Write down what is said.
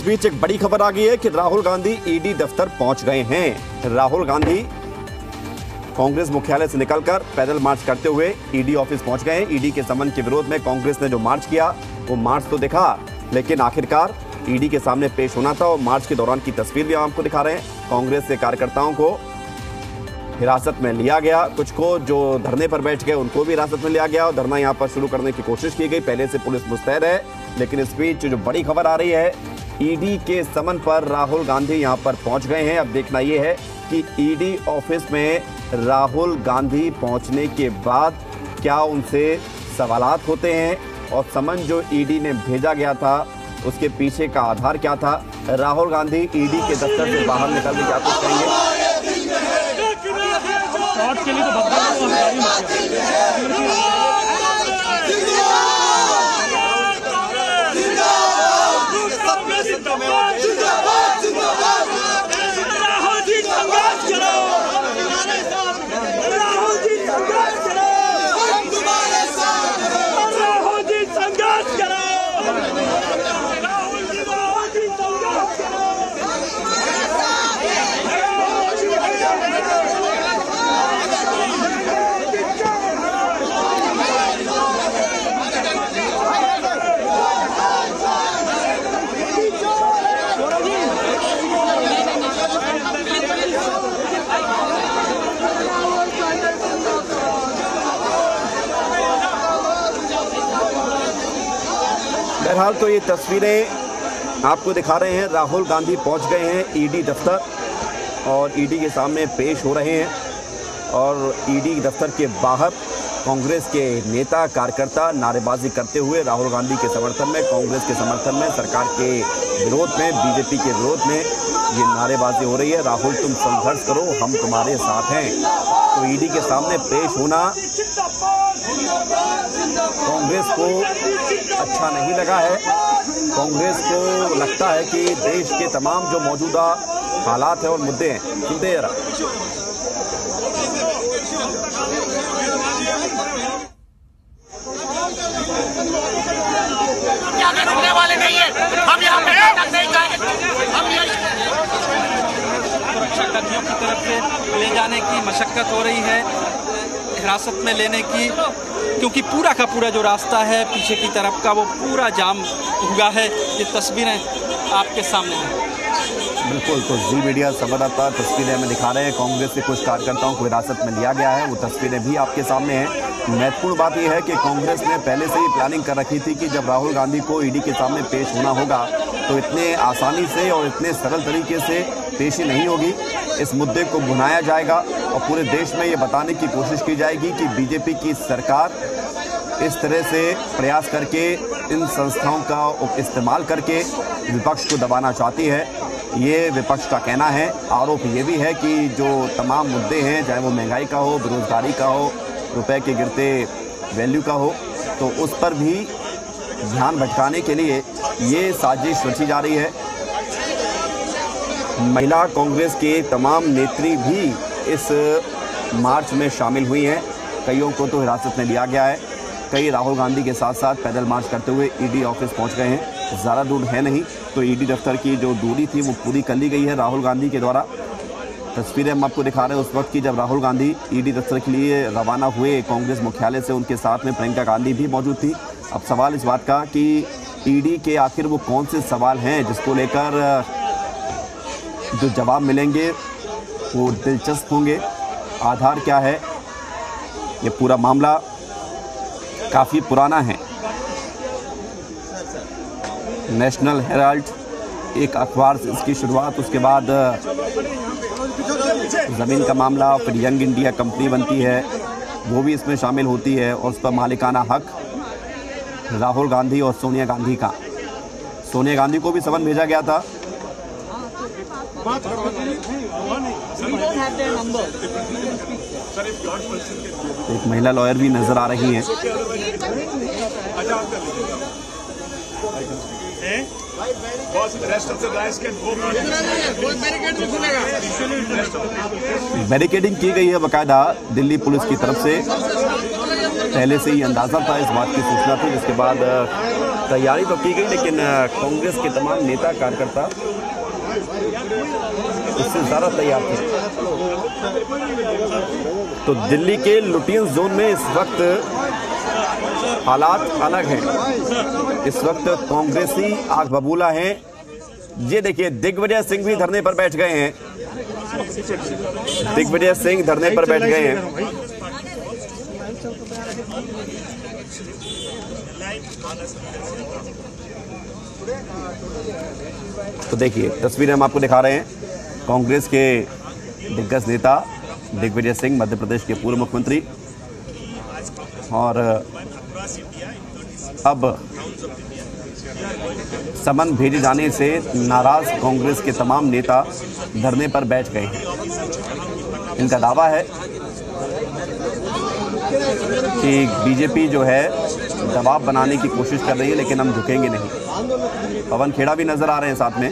बीच एक बड़ी खबर आ गई है कि राहुल गांधी ईडी दफ्तर पहुंच गए हैं। राहुल गांधी कांग्रेस मुख्यालय से निकलकर पैदल मार्च करते हुए ईडी ऑफिस पहुंच गए हैं। ईडी के समन के विरोध में कांग्रेस ने जो मार्च किया वो मार्च तो दिखा, लेकिन आखिरकार ईडी के सामने पेश होना था और मार्च के दौरान की तस्वीर भी हम आपको दिखा रहे हैं। कांग्रेस के कार्यकर्ताओं को हिरासत में लिया गया, कुछ को जो धरने पर बैठ गए उनको भी हिरासत में लिया गया और धरना यहां पर शुरू करने की कोशिश की गई। पहले से पुलिस मुस्तैद है, लेकिन इस बीच जो बड़ी खबर आ रही है, ईडी के समन पर राहुल गांधी यहां पर पहुंच गए हैं। अब देखना यह है कि ईडी ऑफिस में राहुल गांधी पहुंचने के बाद क्या उनसे सवालात होते हैं और समन जो ईडी ने भेजा गया था उसके पीछे का आधार क्या था। राहुल गांधी ईडी के दफ्तर से बाहर निकल के क्या कुछ कहेंगे। बहरहाल तो ये तस्वीरें आपको दिखा रहे हैं। राहुल गांधी पहुंच गए हैं ईडी दफ्तर और ईडी के सामने पेश हो रहे हैं और ईडी दफ्तर के बाहर कांग्रेस के नेता कार्यकर्ता नारेबाजी करते हुए राहुल गांधी के समर्थन में, कांग्रेस के समर्थन में, सरकार के विरोध में, बीजेपी के विरोध में ये नारेबाजी हो रही है। राहुल तुम संघर्ष करो, हम तुम्हारे साथ हैं। तो ईडी के सामने पेश होना कांग्रेस को अच्छा नहीं लगा है। कांग्रेस को लगता है कि देश के तमाम जो मौजूदा हालात हैं और मुद्दे हैं, सुनते जरा। वाले नहीं है, हम यहाँ पे नहीं जाएंगे। हम सुरक्षा कर्मियों की तरफ से ले जाने की मशक्कत हो रही है, हिरासत में लेने की, क्योंकि पूरा का पूरा जो रास्ता है पीछे की तरफ का वो पूरा जाम हुआ है। ये तस्वीरें आपके सामने हैं। बिल्कुल, तो जी मीडिया संवाददाता तस्वीरें हमें दिखा रहे हैं। कांग्रेस के कुछ कार्यकर्ताओं को हिरासत में लिया गया है, वो तस्वीरें भी आपके सामने हैं। महत्वपूर्ण बात यह है कि कांग्रेस ने पहले से ही प्लानिंग कर रखी थी कि जब राहुल गांधी को ईडी के सामने पेश होना होगा तो इतने आसानी से और इतने सरल तरीके से पेशी नहीं होगी। इस मुद्दे को भुनाया जाएगा और पूरे देश में ये बताने की कोशिश की जाएगी कि बीजेपी की सरकार इस तरह से प्रयास करके इन संस्थाओं का इस्तेमाल करके विपक्ष को दबाना चाहती है। ये विपक्ष का कहना है। आरोप ये भी है कि जो तमाम मुद्दे हैं, चाहे वो महंगाई का हो, बेरोजगारी का हो, रुपए के गिरते वैल्यू का हो, तो उस पर भी ध्यान भटकाने के लिए ये साजिश रची जा रही है। महिला कांग्रेस के तमाम नेत्री भी इस मार्च में शामिल हुई हैं। कईयों को तो हिरासत में लिया गया है। कई राहुल गांधी के साथ साथ पैदल मार्च करते हुए ईडी ऑफिस पहुंच गए हैं। ज़्यादा दूर है नहीं, तो ईडी दफ्तर की जो दूरी थी वो पूरी कर ली गई है राहुल गांधी के द्वारा। तस्वीरें हम आपको दिखा रहे हैं उस वक्त की जब राहुल गांधी ईडी दफ्तर के लिए रवाना हुए कांग्रेस मुख्यालय से। उनके साथ में प्रियंका गांधी भी मौजूद थी। अब सवाल इस बात का कि ईडी के आखिर वो कौन से सवाल हैं जिसको लेकर जो जवाब मिलेंगे वो दिलचस्प होंगे। आधार क्या है, ये पूरा मामला काफ़ी पुराना है। नेशनल हेराल्ड एक अखबार से इसकी शुरुआत, उसके बाद ज़मीन का मामला, फिर यंग इंडिया कंपनी बनती है, वो भी इसमें शामिल होती है और उस पर मालिकाना हक राहुल गांधी और सोनिया गांधी का। सोनिया गांधी को भी समन भेजा गया था। एक महिला लॉयर भी नजर आ रही हैं। बैरिकेडिंग की गई है बाकायदा दिल्ली पुलिस की तरफ से। पहले से ही अंदाजा था, इस बात की सूचना थी, जिसके बाद तैयारी तो की गई, लेकिन कांग्रेस के तमाम नेता कार्यकर्ता इससे ज़्यादा तैयार थे। तो दिल्ली के लुटियंस जोन में इस वक्त हालात अलग हैं। इस वक्त कांग्रेसी आग बबूला हैं। ये देखिए, दिग्विजय सिंह भी धरने पर बैठ गए हैं। दिग्विजय सिंह धरने पर बैठ गए हैं। तो देखिए, तस्वीरें हम आपको दिखा रहे हैं। कांग्रेस के दिग्गज नेता दिग्विजय सिंह, मध्य प्रदेश के पूर्व मुख्यमंत्री, और अब समन भेजे जाने से नाराज कांग्रेस के तमाम नेता धरने पर बैठ गए हैं। इनका दावा है कि बीजेपी जो है दबाव बनाने की कोशिश कर रही है, लेकिन हम झुकेंगे नहीं। पवन खेड़ा भी नजर आ रहे हैं साथ में।